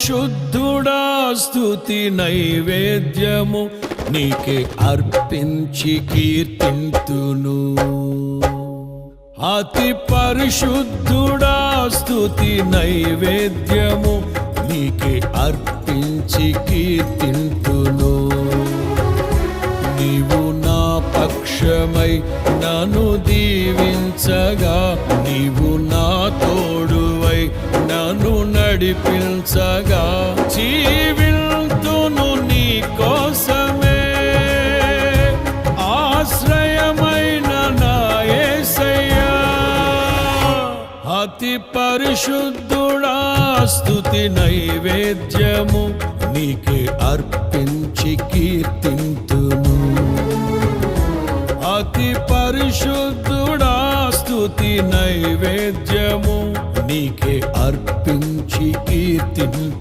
పరిశుద్ధుడా స్తుతి నైవేద్యము నీకే అర్పించి కీర్తింతును. అతి పరిశుద్ధుడా స్తుతి నైవేద్యము నీకే అర్పించి కీర్తింతును. నీవు నా పక్షమై నన్ను దీవించగా, నీవు నా తోడువై నన్ను నడిపించగా, జీవింతును నీ కోసమే ఆశ్రయమైన నా యేసయ్యా. అతి పరిశుద్ధుడా స్తుతి నైవేద్యము నీకే అర్పించి కీర్తింతును. అతి పరిశుద్ధుడా స్తుతి నైవేద్యము నీకే అర్పించి కీర్తింతు.